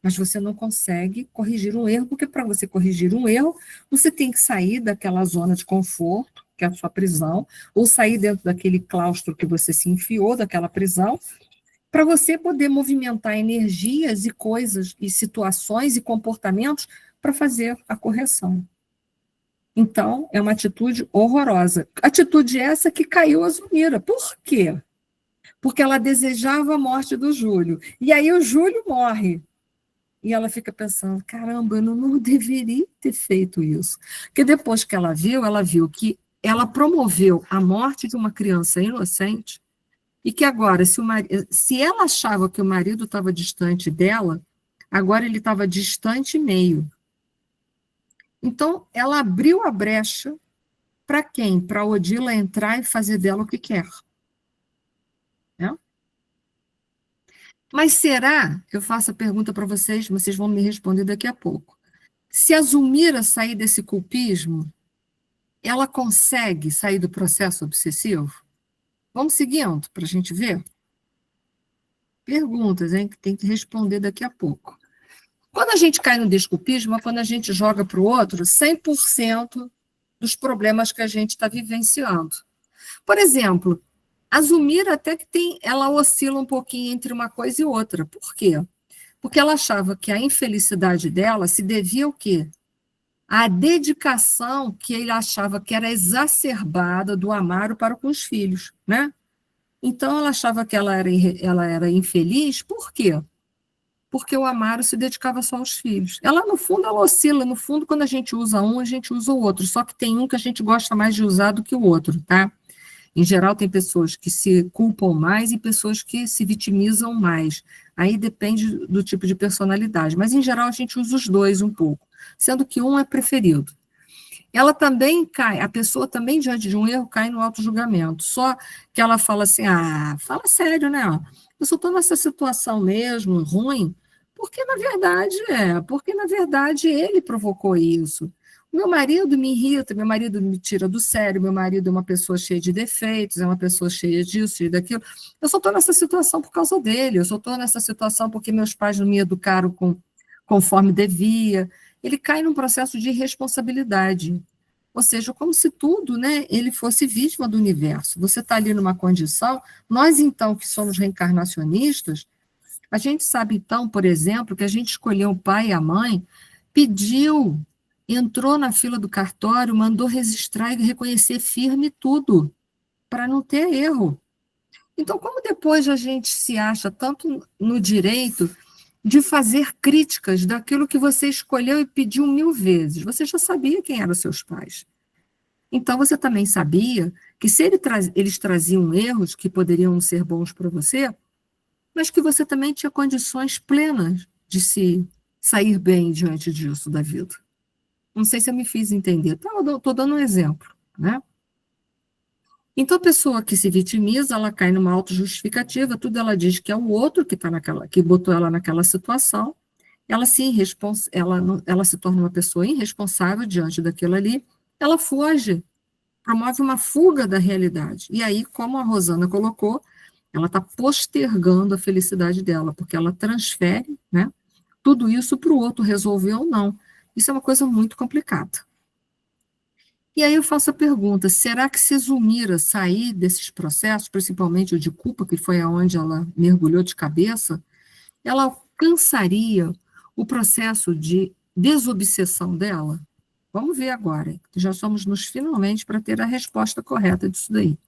mas você não consegue corrigir um erro, porque para você corrigir um erro, você tem que sair daquela zona de conforto, que é a sua prisão, ou sair dentro daquele claustro que você se enfiou, daquela prisão, para você poder movimentar energias e coisas, e situações e comportamentos para fazer a correção. Então, é uma atitude horrorosa. Atitude essa que caiu a Zulmira. Por quê? Porque ela desejava a morte do Júlio. E aí o Júlio morre. E ela fica pensando, caramba, eu não deveria ter feito isso. Porque depois que ela viu que ela promoveu a morte de uma criança inocente, e que agora, se ela achava que o marido estava distante dela, agora ele estava distante e meio. Então, ela abriu a brecha para quem? Para a Odila entrar e fazer dela o que quer. Né? Mas será, eu faço a pergunta para vocês vão me responder daqui a pouco, se a Zulmira sair desse culpismo, ela consegue sair do processo obsessivo? Vamos seguindo para a gente ver? Perguntas, hein, que tem que responder daqui a pouco. Quando a gente cai no desculpismo, é quando a gente joga para o outro 100% dos problemas que a gente está vivenciando. Por exemplo, a Zulmira até que ela oscila um pouquinho entre uma coisa e outra. Por quê? Porque ela achava que a infelicidade dela se devia ao quê? À dedicação que ele achava que era exacerbada do Amaro para com os filhos, né? Então, ela achava que ela era infeliz, por quê? Porque o Amaro se dedicava só aos filhos. Ela, no fundo, ela oscila. No fundo, quando a gente usa um, a gente usa o outro. Só que tem um que a gente gosta mais de usar do que o outro, tá? Em geral, tem pessoas que se culpam mais e pessoas que se vitimizam mais. Aí depende do tipo de personalidade. Mas, em geral, a gente usa os dois um pouco, sendo que um é preferido. Ela também cai, a pessoa também, diante de um erro, cai no autojulgamento. Só que ela fala assim, fala sério, né? Eu só estou nessa situação mesmo, ruim, porque na verdade ele provocou isso. Meu marido me irrita, meu marido me tira do sério, meu marido é uma pessoa cheia de defeitos, é uma pessoa cheia disso, cheia daquilo. Eu só estou nessa situação por causa dele, eu só estou nessa situação porque meus pais não me educaram conforme devia. Ele cai num processo de irresponsabilidade. Ou seja, como se tudo, né, ele fosse vítima do universo. Você está ali numa condição, nós então que somos reencarnacionistas, a gente sabe então, por exemplo, que a gente escolheu o pai e a mãe, pediu, entrou na fila do cartório, mandou registrar e reconhecer firme tudo, para não ter erro. Então, como depois a gente se acha tanto no direito de fazer críticas daquilo que você escolheu e pediu 1000 vezes? Você já sabia quem eram seus pais. Então, você também sabia que se eles traziam erros que poderiam ser bons para você, mas que você também tinha condições plenas de se sair bem diante disso da vida. Não sei se eu me fiz entender. Estou dando um exemplo, né? Então, a pessoa que se vitimiza, ela cai numa autojustificativa, tudo ela diz que é o outro que botou ela naquela situação, ela se torna uma pessoa irresponsável diante daquilo ali, ela foge, promove uma fuga da realidade. E aí, como a Rosana colocou, ela está postergando a felicidade dela, porque ela transfere, né, tudo isso para o outro resolver ou não. Isso é uma coisa muito complicada. E aí eu faço a pergunta, será que se Zulmira sair desses processos, principalmente o de culpa, que foi aonde ela mergulhou de cabeça, ela alcançaria o processo de desobsessão dela? Vamos ver agora, já somos nos finalmente para ter a resposta correta disso daí.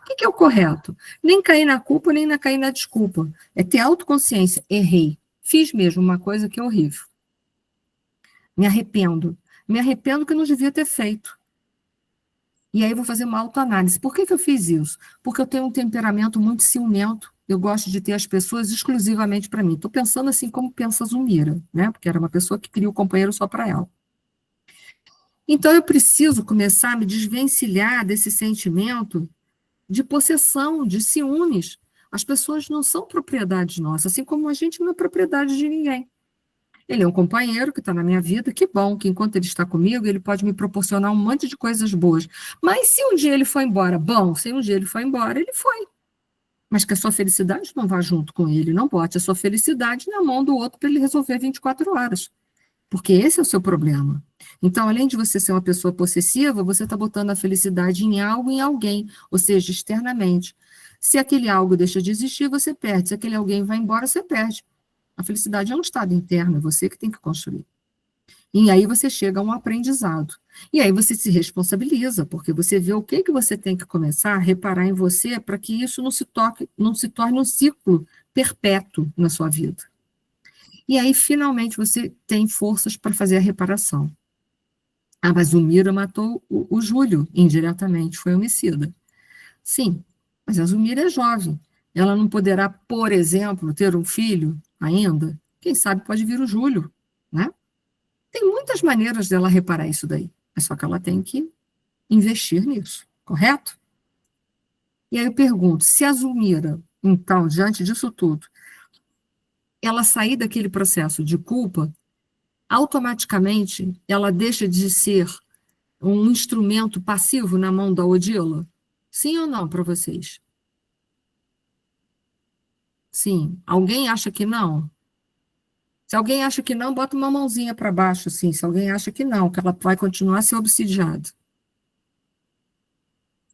O que é o correto? Nem cair na culpa, nem cair na desculpa. É ter autoconsciência. Errei. Fiz mesmo uma coisa que é horrível. Me arrependo. Me arrependo que eu não devia ter feito. E aí eu vou fazer uma autoanálise. Por que eu fiz isso? Porque eu tenho um temperamento muito ciumento. Eu gosto de ter as pessoas exclusivamente para mim. Estou pensando assim como pensa a Zulmira, né? Porque era uma pessoa que queria o companheiro só para ela. Então eu preciso começar a me desvencilhar desse sentimento de possessão, de ciúmes. As pessoas não são propriedades nossas, assim como a gente não é propriedade de ninguém. Ele é um companheiro que está na minha vida, que bom, que enquanto ele está comigo, ele pode me proporcionar um monte de coisas boas. Mas se um dia ele for embora, bom, se um dia ele for embora, ele foi. Mas que a sua felicidade não vá junto com ele, não bote a sua felicidade na mão do outro para ele resolver 24 horas. Porque esse é o seu problema. Então, além de você ser uma pessoa possessiva, você está botando a felicidade em algo, em alguém, ou seja, externamente. Se aquele algo deixa de existir, você perde. Se aquele alguém vai embora, você perde. A felicidade é um estado interno, é você que tem que construir. E aí você chega a um aprendizado. E aí você se responsabiliza, porque você vê o que você tem que começar a reparar em você para que isso não se torne um ciclo perpétuo na sua vida. E aí, finalmente, você tem forças para fazer a reparação. Ah, mas o Mira matou o Júlio, indiretamente, foi homicida. Sim, mas a Zulmira é jovem. Ela não poderá, por exemplo, ter um filho ainda? Quem sabe pode vir o Júlio, né? Tem muitas maneiras dela reparar isso daí. É só que ela tem que investir nisso, correto? E aí eu pergunto, se a Zulmira, então, diante disso tudo, ela sair daquele processo de culpa, automaticamente ela deixa de ser um instrumento passivo na mão da Odila? Sim ou não para vocês? Sim. Alguém acha que não? Se alguém acha que não, bota uma mãozinha para baixo, assim. Se alguém acha que não, que ela vai continuar a ser obsidiada.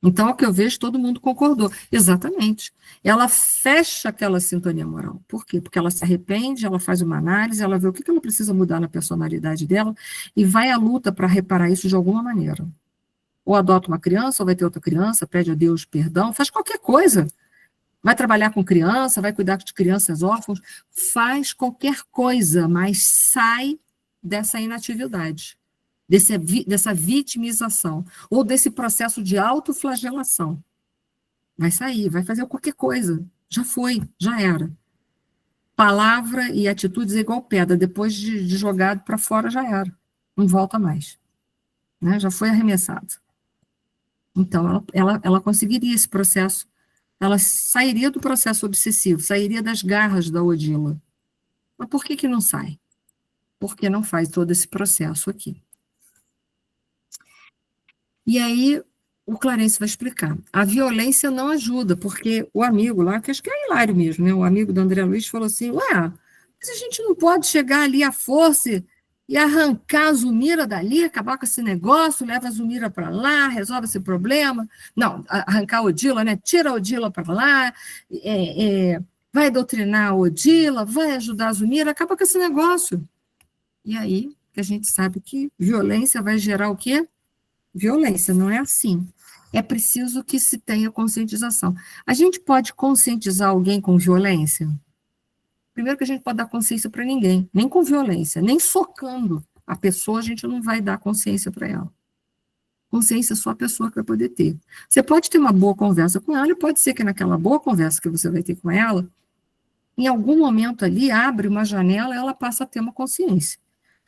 Então, o que eu vejo, todo mundo concordou. Exatamente. Ela fecha aquela sintonia moral. Por quê? Porque ela se arrepende, ela faz uma análise, ela vê o que ela precisa mudar na personalidade dela e vai à luta para reparar isso de alguma maneira. Ou adota uma criança, ou vai ter outra criança, pede a Deus perdão, faz qualquer coisa. Vai trabalhar com criança, vai cuidar de crianças órfãos, faz qualquer coisa, mas sai dessa inatividade, dessa vitimização, ou desse processo de autoflagelação. Vai sair, vai fazer qualquer coisa. Já foi, já era. Palavra e atitudes é igual pedra, depois de jogado para fora já era. Não volta mais. Né? Já foi arremessado. Então, ela conseguiria esse processo. Ela sairia do processo obsessivo, sairia das garras da Odila. Mas por que não sai? Porque não faz todo esse processo aqui. E aí, o Clarence vai explicar. A violência não ajuda, porque o amigo lá, que acho que é Hilário mesmo, né? O amigo do André Luiz falou assim, mas a gente não pode chegar ali à força e arrancar a Zulmira dali, acabar com esse negócio, leva a Zulmira para lá, resolve esse problema. Não, arrancar a Odila, né? Tira a Odila para lá, vai doutrinar a Odila, vai ajudar a Zulmira, acaba com esse negócio. E aí, que a gente sabe que violência vai gerar o quê? Violência, não é assim. É preciso que se tenha conscientização. A gente pode conscientizar alguém com violência? Primeiro que a gente pode dar consciência para ninguém, nem com violência, nem socando a pessoa, a gente não vai dar consciência para ela. Consciência só a pessoa que vai poder ter. Você pode ter uma boa conversa com ela, e pode ser que naquela boa conversa que você vai ter com ela, em algum momento ali, abre uma janela e ela passa a ter uma consciência.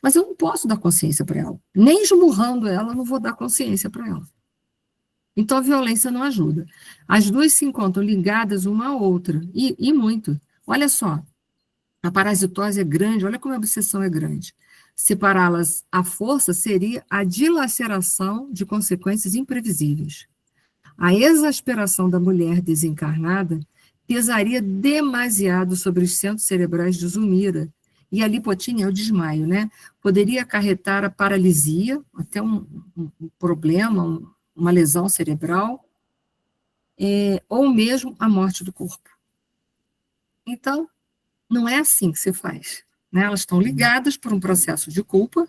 Mas eu não posso dar consciência para ela. Nem esmurrando ela, eu não vou dar consciência para ela. Então, a violência não ajuda. As duas se encontram ligadas uma à outra, e muito. Olha só, a parasitose é grande, olha como a obsessão é grande. Separá-las à força seria a dilaceração de consequências imprevisíveis. A exasperação da mulher desencarnada pesaria demasiado sobre os centros cerebrais de Zulmira, E a lipotínia é o desmaio, né? Poderia acarretar a paralisia, até um problema, uma lesão cerebral, ou mesmo a morte do corpo. Então, não é assim que se faz, né? Elas estão ligadas por um processo de culpa,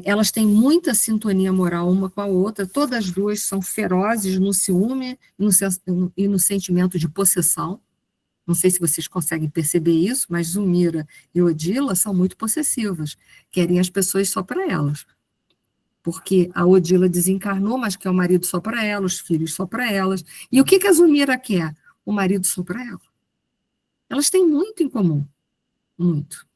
elas têm muita sintonia moral uma com a outra, todas as duas são ferozes no ciúme e no sentimento de possessão. Não sei se vocês conseguem perceber isso, mas Zulmira e Odila são muito possessivas, querem as pessoas só para elas. Porque a Odila desencarnou, mas quer o marido só para ela, os filhos só para elas. E o que a Zulmira quer? O marido só para ela. Elas têm muito em comum, muito.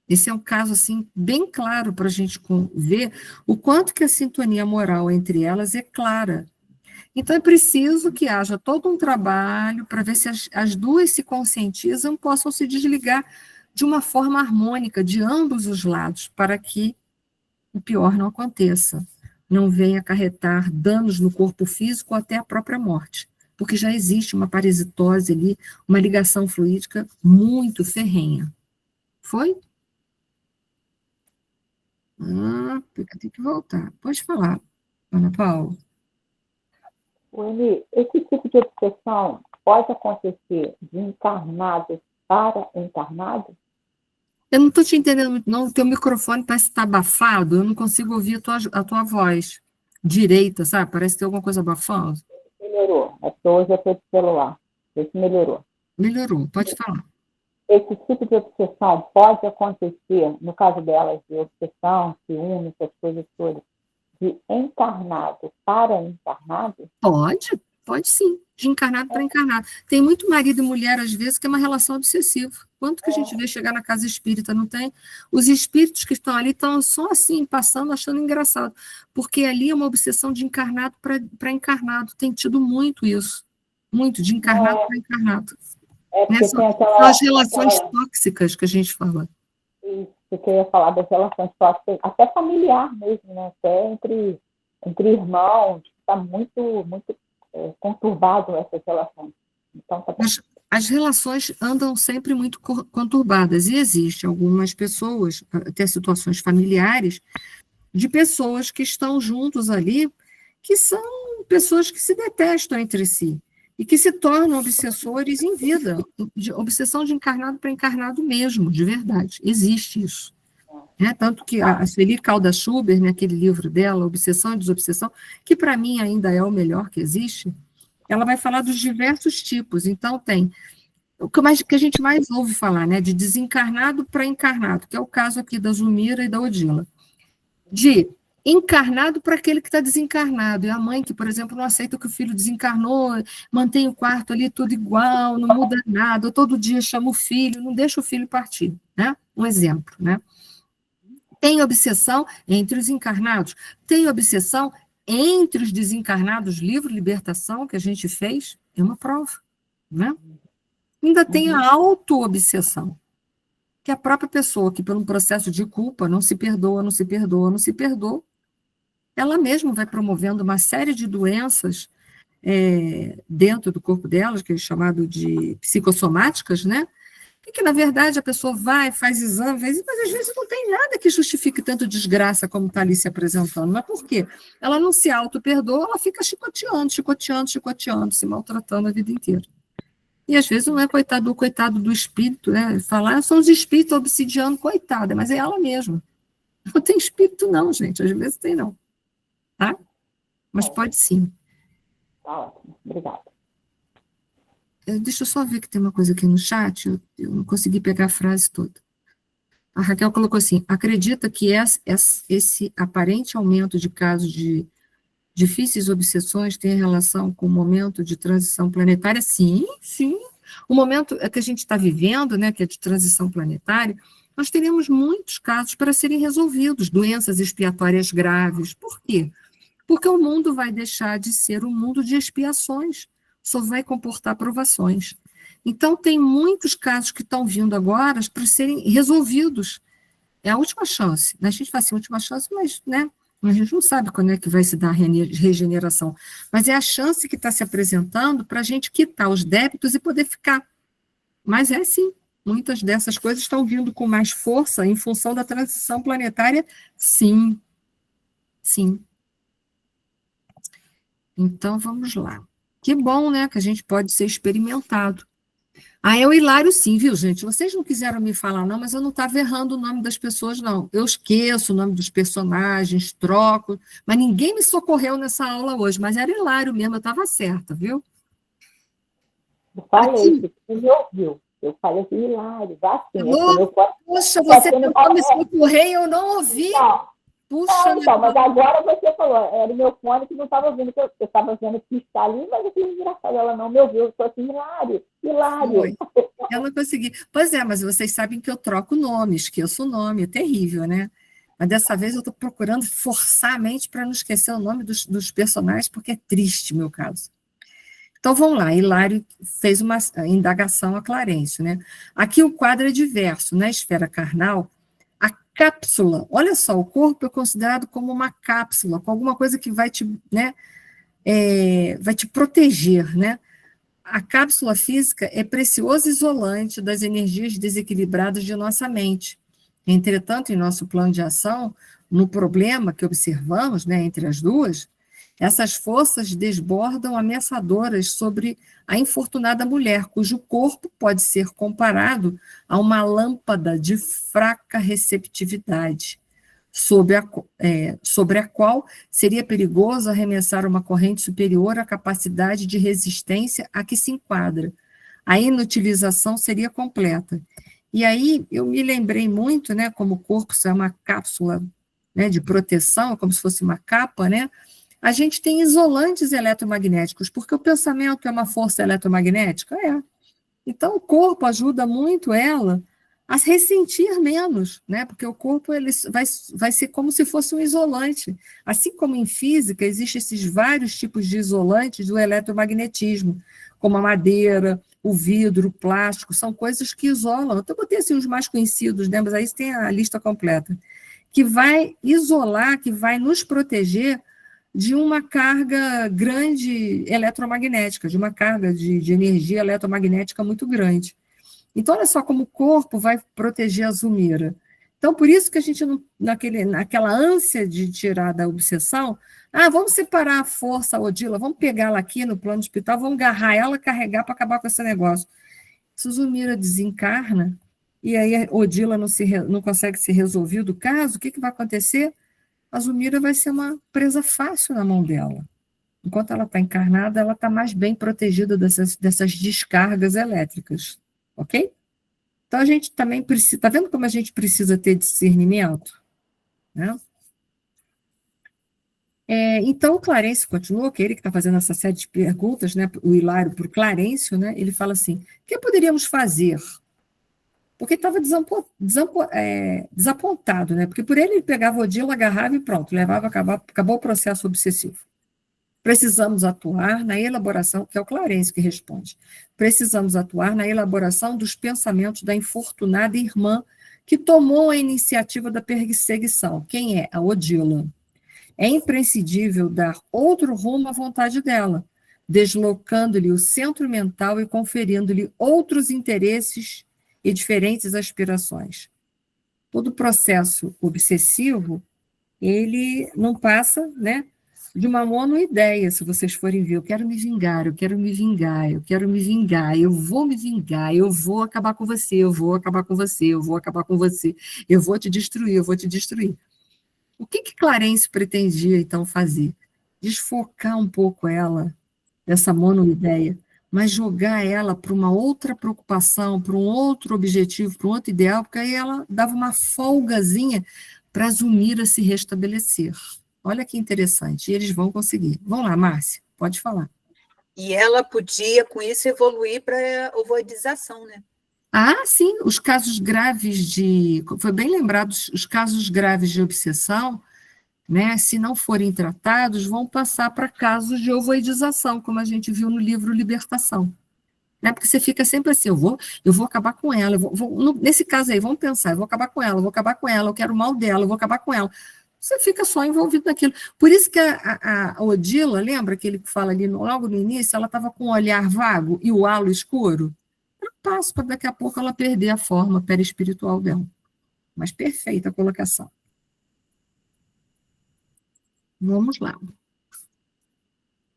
Esse é um caso assim, bem claro para a gente ver o quanto que a sintonia moral entre elas é clara. Então, é preciso que haja todo um trabalho para ver se as duas se conscientizam, possam se desligar de uma forma harmônica, de ambos os lados, para que o pior não aconteça, não venha acarretar danos no corpo físico ou até a própria morte, porque já existe uma parasitose ali, uma ligação fluídica muito ferrenha. Foi? Tem que voltar. Pode falar, Ana Paula. Wendy, esse tipo de obsessão pode acontecer de encarnado para encarnado? Eu não estou te entendendo muito, não. O teu microfone parece estar abafado, eu não consigo ouvir a tua voz direita, sabe? Parece que tem alguma coisa abafando. Melhorou. É porque hoje eu estou de celular. Esse melhorou. Melhorou, pode falar. Esse tipo de obsessão pode acontecer, no caso delas, de obsessão, ciúme, essas coisas todas, de encarnado para encarnado? Pode sim, de encarnado para encarnado. Tem muito marido e mulher, às vezes, que é uma relação obsessiva. Quanto que a gente vê chegar na casa espírita, não tem? Os espíritos que estão ali estão só assim, passando, achando engraçado. Porque ali é uma obsessão de encarnado para encarnado. Tem tido muito isso. Muito, de encarnado para encarnado. Porque são as relações tóxicas que a gente fala. Isso, que eu ia falar das relações tóxicas, até familiar mesmo, né? Até entre irmãos, está muito, muito conturbado essas relações. Então, tá bom. As relações andam sempre muito conturbadas, e existem algumas pessoas, até situações familiares, de pessoas que estão juntos ali, que são pessoas que se detestam entre si, e que se tornam obsessores em vida, de obsessão de encarnado para encarnado mesmo, de verdade, existe isso. Tanto que a Sueli Caldas Schubert, naquele livro dela, Obsessão e Desobsessão, que para mim ainda é o melhor que existe, ela vai falar dos diversos tipos. Então, tem o que a gente mais ouve falar, né, de desencarnado para encarnado, que é o caso aqui da Zulmira e da Odila. De encarnado para aquele que está desencarnado. E a mãe que, por exemplo, não aceita que o filho desencarnou, mantém o quarto ali tudo igual, não muda nada, todo dia chama o filho, não deixa o filho partir. Né? Um exemplo. Né? Tem obsessão entre os encarnados, tem obsessão entre os desencarnados, livro Libertação, que a gente fez, é uma prova. Né? Ainda tem a auto-obsessão, que a própria pessoa que, por um processo de culpa, não se perdoa, ela mesma vai promovendo uma série de doenças dentro do corpo dela, que é chamado de psicossomáticas, né? E que, na verdade, a pessoa vai, faz exame, mas às vezes não tem nada que justifique tanto desgraça como está ali se apresentando. Mas por quê? Ela não se auto-perdoa, ela fica chicoteando, se maltratando a vida inteira. E às vezes não é coitado do espírito, né? Falar são os espíritos obsidiando, coitada, mas é ela mesma. Não tem espírito não, gente, às vezes tem não. Tá? Mas pode sim. Tá ótimo, obrigada. Deixa eu só ver que tem uma coisa aqui no chat, eu não consegui pegar a frase toda. A Raquel colocou assim, acredita que esse aparente aumento de casos de difíceis obsessões tem relação com o momento de transição planetária? Sim. O momento que a gente está vivendo, né, que é de transição planetária, nós teremos muitos casos para serem resolvidos, doenças expiatórias graves. Por quê? Porque o mundo vai deixar de ser um mundo de expiações, só vai comportar provações. Então, tem muitos casos que estão vindo agora para serem resolvidos. É a última chance. A gente fala assim, última chance, mas, né, a gente não sabe quando é que vai se dar a regeneração. Mas é a chance que está se apresentando para a gente quitar os débitos e poder ficar. Mas é assim. muitas dessas coisas estão vindo com mais força em função da transição planetária, sim. Sim. Então, vamos lá. Que bom, né, que a gente pode ser experimentado. Ah, é o Hilário sim, viu, gente? Vocês não quiseram me falar, não, mas eu não estava errando o nome das pessoas, não. Eu esqueço o nome dos personagens, troco, mas ninguém me socorreu nessa aula hoje, mas era Hilário mesmo, eu estava certa, viu? Eu falei, Aqui. você me ouviu. Eu falei assim, Hilário, vá sim. Poxa, você tentou me socorrer e eu não ouvi. Puxa, então, mas agora você falou, era o meu fone que não estava ouvindo, que eu estava vendo piscar ali, mas eu fiz engraçado, ela não me ouviu, eu estou assim, Hilário. Foi. Eu não consegui. Pois é, mas vocês sabem que eu troco nome, esqueço o nome, é terrível, né? Mas dessa vez eu estou procurando forçar a mente para não esquecer o nome dos personagens, porque é triste, meu caso. Então, vamos lá, Hilário fez uma indagação a Clarencio, né? Aqui o quadro é diverso, na esfera carnal, a cápsula, olha só, o corpo é considerado como uma cápsula, com alguma coisa que vai te, né, vai te proteger, né? A cápsula física é precioso isolante das energias desequilibradas de nossa mente. Entretanto, em nosso plano de ação, no problema que observamos, né, entre as duas, essas forças desbordam ameaçadoras sobre a infortunada mulher, cujo corpo pode ser comparado a uma lâmpada de fraca receptividade, sobre a qual seria perigoso arremessar uma corrente superior à capacidade de resistência a que se enquadra. A inutilização seria completa. E aí eu me lembrei muito, né, como o corpo é uma cápsula, né, de proteção, como se fosse uma capa, né, a gente tem isolantes eletromagnéticos, porque o pensamento é uma força eletromagnética? É. Então, o corpo ajuda muito ela a ressentir menos, né? Porque o corpo ele vai ser como se fosse um isolante. Assim como em física, existem esses vários tipos de isolantes do eletromagnetismo, como a madeira, o vidro, o plástico, são coisas que isolam. Eu botei assim os mais conhecidos, né? Mas aí tem a lista completa, que vai isolar, que vai nos proteger de uma carga grande eletromagnética, de uma carga de energia eletromagnética muito grande. Então, olha só como o corpo vai proteger a Zumira. Então, por isso que a gente, naquela ânsia de tirar da obsessão, vamos separar a força, a Odila, vamos pegá-la aqui no plano hospital, vamos agarrar ela, carregar para acabar com esse negócio. Se Zumira desencarna, e aí a Odila não consegue ser resolvido o caso, o que vai acontecer? A Zumira vai ser uma presa fácil na mão dela. Enquanto ela está encarnada, ela está mais bem protegida dessas descargas elétricas, ok? Então, a gente também precisa... Está vendo como a gente precisa ter discernimento? Né? Então, o Clarencio continua, que ele que está fazendo essa série de perguntas, né, o Hilário para o Clarencio, né, ele fala assim, o que poderíamos fazer? Porque estava desapontado, né? Porque por ele pegava o Odila, agarrava e pronto, levava, acabou o processo obsessivo. Precisamos atuar na elaboração, que é o Clarencio que responde, precisamos atuar na elaboração dos pensamentos da infortunada irmã que tomou a iniciativa da perseguição. Quem é? A Odila. É imprescindível dar outro rumo à vontade dela, deslocando-lhe o centro mental e conferindo-lhe outros interesses e diferentes aspirações. Todo processo obsessivo, ele não passa, né, de uma monoideia, se vocês forem ver, eu quero me vingar, eu quero me vingar, eu quero me vingar, eu vou me vingar, eu vou acabar com você, eu vou acabar com você, eu vou acabar com você, eu vou te destruir, eu vou te destruir. O que Clarencio pretendia, então, fazer? Desfocar um pouco ela dessa monoideia, mas jogar ela para uma outra preocupação, para um outro objetivo, para um outro ideal, porque aí ela dava uma folgazinha para a Zumira se restabelecer. Olha que interessante, e eles vão conseguir. Vamos lá, Márcia, pode falar. E ela podia, com isso, evoluir para a ovoidização, né? Sim, os casos graves foi bem lembrado, os casos graves de obsessão, né, se não forem tratados, vão passar para casos de ovoidização, como a gente viu no livro Libertação. Né, porque você fica sempre assim, eu vou acabar com ela, nesse caso aí, vamos pensar, eu vou acabar com ela, eu quero o mal dela, eu vou acabar com ela. Você fica só envolvido naquilo. Por isso que a Odila, lembra que ele fala ali logo no início, ela estava com o olhar vago e o halo escuro? passo para daqui a pouco ela perder a forma perispiritual dela. Mas perfeita a colocação. Vamos lá.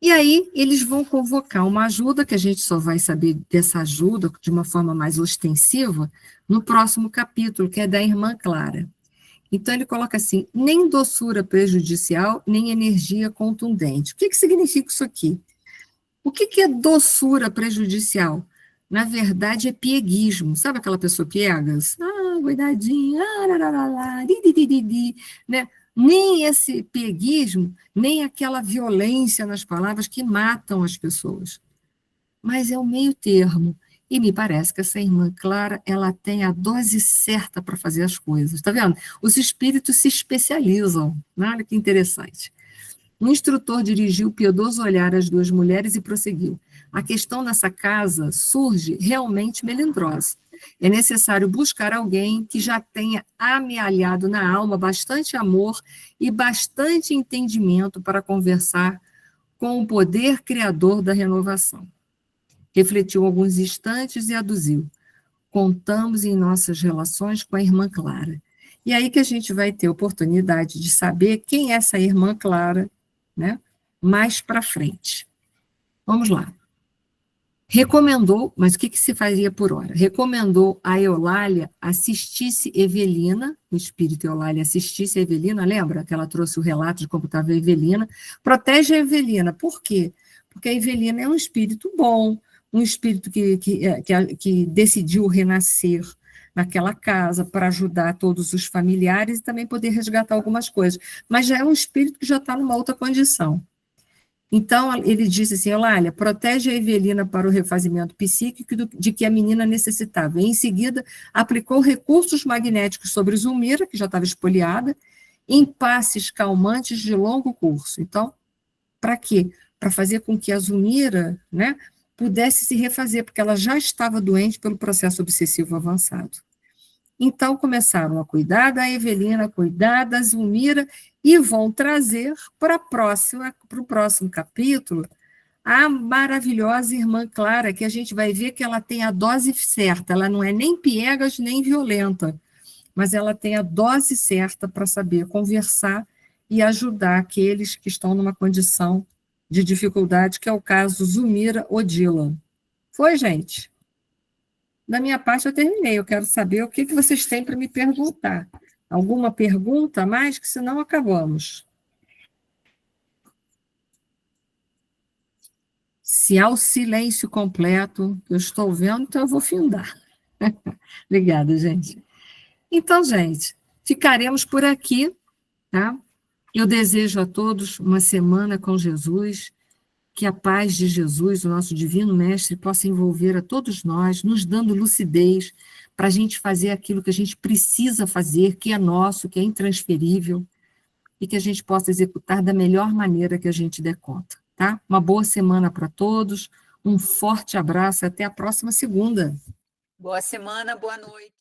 E aí, eles vão convocar uma ajuda, que a gente só vai saber dessa ajuda de uma forma mais ostensiva no próximo capítulo, que é da irmã Clara. Então, ele coloca assim, nem doçura prejudicial, nem energia contundente. O que significa isso aqui? O que é doçura prejudicial? Na verdade, é pieguismo. Sabe aquela pessoa piegas? Cuidadinho, né? Nem esse pieguismo, nem aquela violência nas palavras que matam as pessoas. Mas é o meio termo. E me parece que essa irmã Clara, ela tem a dose certa para fazer as coisas. Tá vendo? Os espíritos se especializam. Olha que interessante. O instrutor dirigiu o piedoso olhar às duas mulheres e prosseguiu. A questão nessa casa surge realmente melindrosa. É necessário buscar alguém que já tenha amealhado na alma bastante amor e bastante entendimento para conversar com o poder criador da renovação. Refletiu alguns instantes e aduziu. Contamos em nossas relações com a irmã Clara. E aí que a gente vai ter oportunidade de saber quem é essa irmã Clara, né? Mais para frente. Vamos lá. Recomendou, mas o que se faria por hora? Recomendou a Eulália assistisse Evelina, o espírito Eulália assistisse a Evelina, lembra que ela trouxe o relato de como estava a Evelina? Protege a Evelina, por quê? Porque a Evelina é um espírito bom, um espírito que decidiu renascer naquela casa para ajudar todos os familiares e também poder resgatar algumas coisas. Mas já é um espírito que já está numa outra condição. Então, ele disse assim, Eulália, protege a Evelina para o refazimento psíquico de que a menina necessitava. E, em seguida, aplicou recursos magnéticos sobre Zulmira, que já estava espoliada, em passes calmantes de longo curso. Então, para quê? Para fazer com que a Zulmira, né, pudesse se refazer, porque ela já estava doente pelo processo obsessivo avançado. Então, começaram a cuidar da Evelina, cuidar da Zulmira, e vão trazer para o próximo capítulo a maravilhosa irmã Clara, que a gente vai ver que ela tem a dose certa, ela não é nem piegas nem violenta, mas ela tem a dose certa para saber conversar e ajudar aqueles que estão numa condição de dificuldade, que é o caso Zulmira Odila. Foi, gente? Da minha parte, eu terminei. Eu quero saber o que vocês têm para me perguntar. Alguma pergunta a mais? Que senão acabamos. Se há o silêncio completo, eu estou vendo, então eu vou findar. Obrigada, gente. Então, gente, ficaremos por aqui, tá? Eu desejo a todos uma semana com Jesus, que a paz de Jesus, o nosso divino mestre, possa envolver a todos nós, nos dando lucidez para a gente fazer aquilo que a gente precisa fazer, que é nosso, que é intransferível, e que a gente possa executar da melhor maneira que a gente der conta, tá? Uma boa semana para todos, um forte abraço, até a próxima segunda. Boa semana, boa noite.